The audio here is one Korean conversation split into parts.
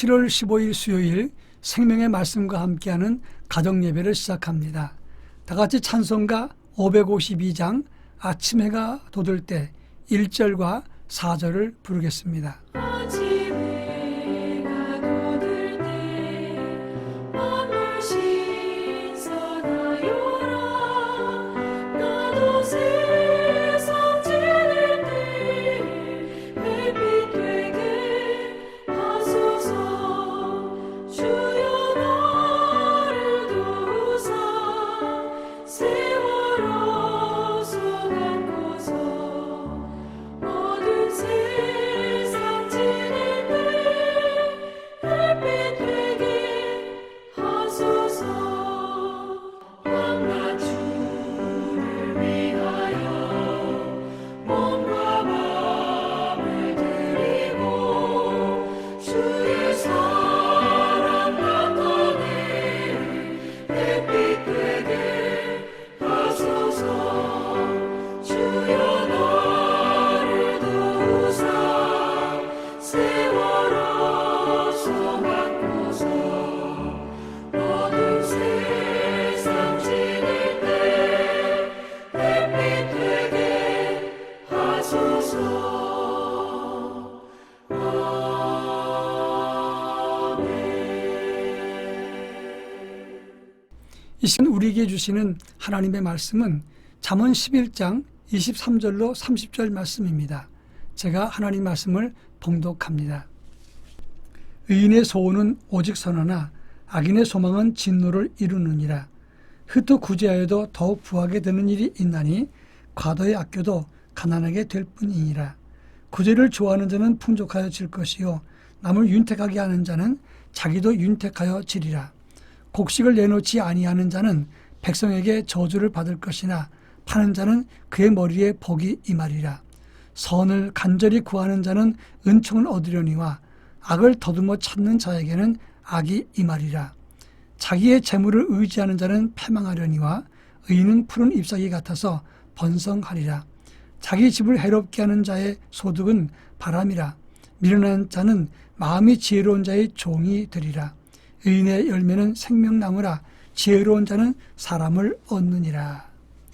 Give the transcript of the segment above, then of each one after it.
7월 15일 수요일 생명의 말씀과 함께하는 가정예배를 시작합니다. 다같이 찬송가 552장 아침 해가 돋을 때 1절과 4절을 부르겠습니다. 이 시간 우리에게 주시는 하나님의 말씀은 잠언 11장 23절로 30절 말씀입니다. 제가 하나님 말씀을 봉독합니다. 의인의 소원은 오직 선하나 악인의 소망은 진노를 이루느니라. 흩어 구제하여도 더욱 부하게 되는 일이 있나니 과도의 아껴도 가난하게 될 뿐이니라. 구제를 좋아하는 자는 풍족하여 질 것이요 남을 윤택하게 하는 자는 자기도 윤택하여 지리라. 곡식을 내놓지 아니하는 자는 백성에게 저주를 받을 것이나 파는 자는 그의 머리에 복이 임하리라. 선을 간절히 구하는 자는 은총을 얻으려니와 악을 더듬어 찾는 자에게는 악이 임하리라. 자기의 재물을 의지하는 자는 패망하려니와 의인은 푸른 잎사귀 같아서 번성하리라. 자기 집을 해롭게 하는 자의 소득은 바람이라. 미련한 자는 마음이 지혜로운 자의 종이 되리라. 의인의 열매는 생명나무라. 지혜로운 자는 사람을 얻느니라.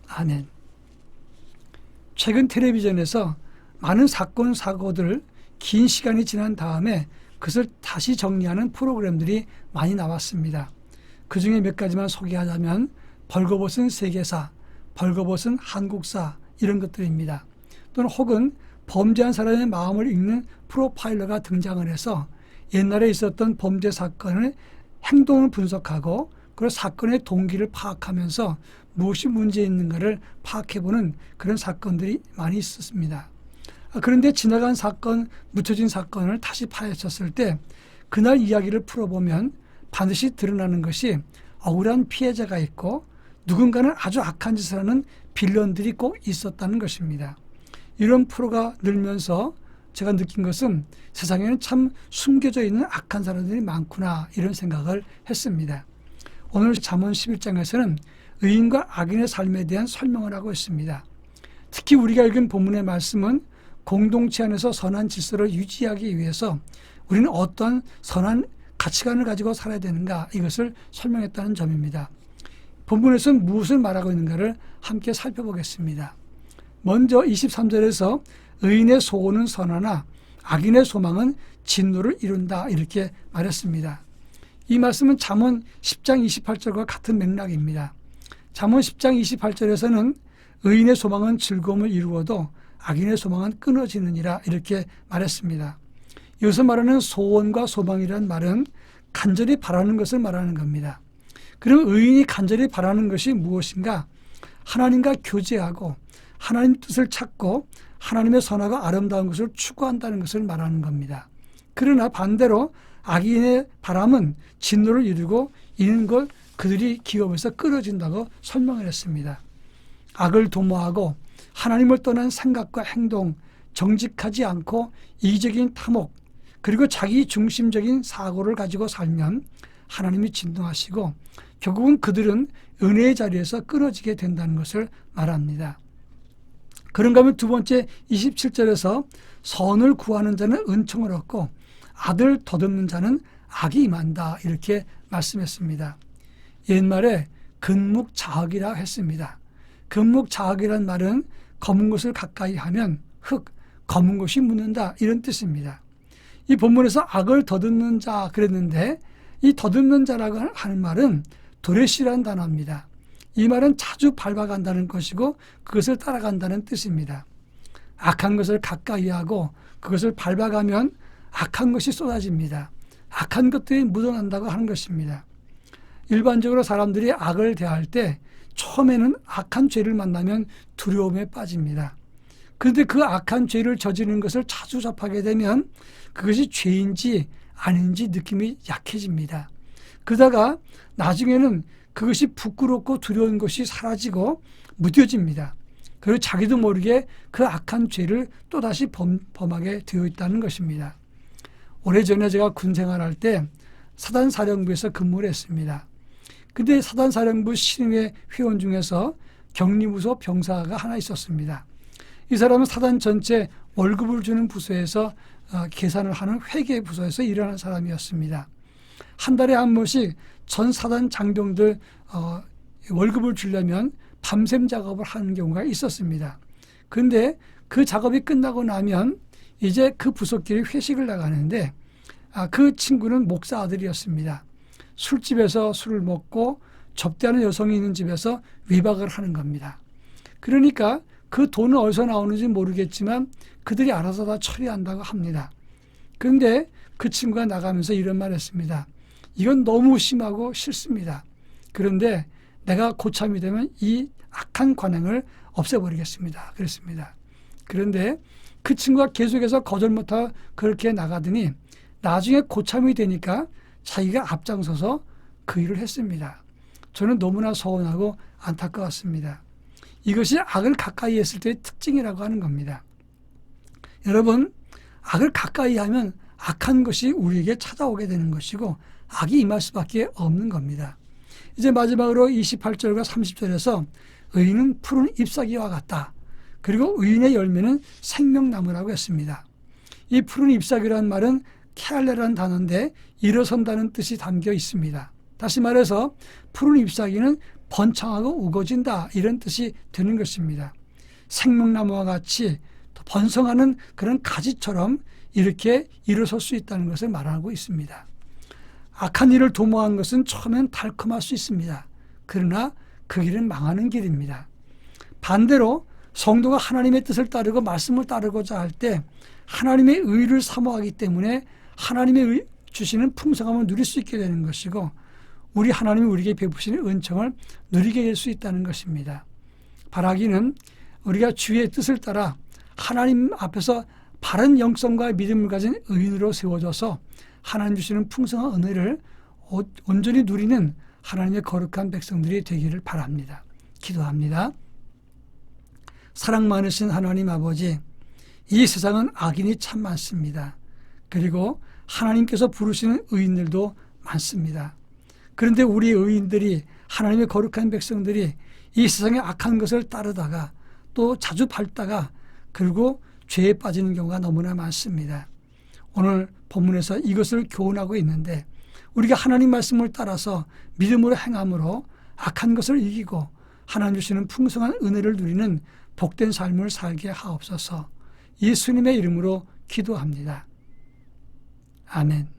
아멘. 최근 텔레비전에서 많은 사건, 사고들 긴 시간이 지난 다음에 그것을 다시 정리하는 프로그램들이 많이 나왔습니다. 그 중에 몇 가지만 소개하자면 벌거벗은 세계사, 벌거벗은 한국사 이런 것들입니다. 또는 혹은 범죄한 사람의 마음을 읽는 프로파일러가 등장을 해서 옛날에 있었던 범죄 사건을 행동을 분석하고 그리고 사건의 동기를 파악하면서 무엇이 문제 있는가를 파악해보는 그런 사건들이 많이 있었습니다. 그런데 지나간 사건, 묻혀진 사건을 다시 파헤쳤을 때 그날 이야기를 풀어보면 반드시 드러나는 것이 억울한 피해자가 있고 누군가는 아주 악한 짓을 하는 빌런들이 꼭 있었다는 것입니다. 이런 프로가 늘면서 제가 느낀 것은 세상에는 참 숨겨져 있는 악한 사람들이 많구나 이런 생각을 했습니다. 오늘 잠언 11장에서는 의인과 악인의 삶에 대한 설명을 하고 있습니다. 특히 우리가 읽은 본문의 말씀은 공동체 안에서 선한 질서를 유지하기 위해서 우리는 어떤 선한 가치관을 가지고 살아야 되는가 이것을 설명했다는 점입니다. 본문에서는 무엇을 말하고 있는가를 함께 살펴보겠습니다. 먼저 23절에서 의인의 소원은 선하나 악인의 소망은 진노를 이룬다 이렇게 말했습니다. 이 말씀은 잠언 10장 28절과 같은 맥락입니다. 잠언 10장 28절에서는 의인의 소망은 즐거움을 이루어도 악인의 소망은 끊어지느니라 이렇게 말했습니다. 여기서 말하는 소원과 소망이라는 말은 간절히 바라는 것을 말하는 겁니다. 그럼 의인이 간절히 바라는 것이 무엇인가? 하나님과 교제하고 하나님 뜻을 찾고 하나님의 선하고 아름다운 것을 추구한다는 것을 말하는 겁니다. 그러나 반대로 악인의 바람은 진노를 이루고 이는 걸 그들이 기업에서 끊어진다고 설명을 했습니다. 악을 도모하고 하나님을 떠난 생각과 행동, 정직하지 않고 이기적인 탐욕, 그리고 자기 중심적인 사고를 가지고 살면 하나님이 진노하시고 결국은 그들은 은혜의 자리에서 끊어지게 된다는 것을 말합니다. 그런가 하면 두 번째 27절에서 선을 구하는 자는 은총을 얻고 악을 더듬는 자는 악이 임한다 이렇게 말씀했습니다. 옛말에 근묵자학이라 했습니다. 근묵자학이란 말은 검은 것을 가까이 하면 검은 것이 묻는다 이런 뜻입니다. 이 본문에서 악을 더듬는 자 그랬는데 이 더듬는 자라고 하는 말은 도레시라는 단어입니다. 이 말은 자주 밟아간다는 것이고 그것을 따라간다는 뜻입니다. 악한 것을 가까이 하고 그것을 밟아가면 악한 것이 쏟아집니다. 악한 것들이 묻어난다고 하는 것입니다. 일반적으로 사람들이 악을 대할 때 처음에는 악한 죄를 만나면 두려움에 빠집니다. 그런데 그 악한 죄를 저지르는 것을 자주 접하게 되면 그것이 죄인지 아닌지 느낌이 약해집니다. 그러다가 나중에는 그것이 부끄럽고 두려운 것이 사라지고 무뎌집니다. 그리고 자기도 모르게 그 악한 죄를 또다시 범하게 되어 있다는 것입니다. 오래전에 제가 군 생활할 때 사단사령부에서 근무를 했습니다. 근데 사단사령부 신임회 회원 중에서 격리부서 병사가 하나 있었습니다. 이 사람은 사단 전체 월급을 주는 부서에서 계산을 하는 회계부서에서 일하는 사람이었습니다. 한 달에 한 번씩 전 사단 장병들 월급을 주려면 밤샘 작업을 하는 경우가 있었습니다. 그런데 그 작업이 끝나고 나면 이제 그 부서끼리 회식을 나가는데 그 친구는 목사 아들이었습니다. 술집에서 술을 먹고 접대하는 여성이 있는 집에서 위박을 하는 겁니다. 그러니까 그 돈은 어디서 나오는지 모르겠지만 그들이 알아서 다 처리한다고 합니다. 그런데 그 친구가 나가면서 이런 말 했습니다. 이건 너무 심하고 싫습니다. 그런데 내가 고참이 되면 이 악한 관행을 없애버리겠습니다. 그랬습니다. 그런데 그 친구가 계속해서 거절 못하고 그렇게 나가더니 나중에 고참이 되니까 자기가 앞장서서 그 일을 했습니다. 저는 너무나 서운하고 안타까웠습니다. 이것이 악을 가까이 했을 때의 특징이라고 하는 겁니다. 여러분, 악을 가까이 하면 악한 것이 우리에게 찾아오게 되는 것이고 악이 임할 수밖에 없는 겁니다. 이제 마지막으로 28절과 30절에서 의인은 푸른 잎사귀와 같다. 그리고 의인의 열매는 생명나무라고 했습니다. 이 푸른 잎사귀라는 말은 케알레라는 단어인데 일어선다는 뜻이 담겨 있습니다. 다시 말해서 푸른 잎사귀는 번창하고 우거진다 이런 뜻이 되는 것입니다. 생명나무와 같이 번성하는 그런 가지처럼 이렇게 일어설 수 있다는 것을 말하고 있습니다. 악한 일을 도모한 것은 처음엔 달콤할 수 있습니다. 그러나 그 길은 망하는 길입니다. 반대로 성도가 하나님의 뜻을 따르고 말씀을 따르고자 할 때 하나님의 의를 사모하기 때문에 하나님의 주시는 풍성함을 누릴 수 있게 되는 것이고 우리 하나님이 우리에게 베푸시는 은총을 누리게 될 수 있다는 것입니다. 바라기는 우리가 주의 뜻을 따라 하나님 앞에서 바른 영성과 믿음을 가진 의인으로 세워져서 하나님 주시는 풍성한 은혜를 온전히 누리는 하나님의 거룩한 백성들이 되기를 바랍니다. 기도합니다. 사랑 많으신 하나님 아버지, 이 세상은 악인이 참 많습니다. 그리고 하나님께서 부르시는 의인들도 많습니다. 그런데 우리 의인들이 하나님의 거룩한 백성들이 이 세상의 악한 것을 따르다가 또 자주 밟다가 그리고 죄에 빠지는 경우가 너무나 많습니다. 오늘 본문에서 이것을 교훈하고 있는데 우리가 하나님 말씀을 따라서 믿음으로 행함으로 악한 것을 이기고 하나님 주시는 풍성한 은혜를 누리는 복된 삶을 살게 하옵소서. 예수님의 이름으로 기도합니다. 아멘.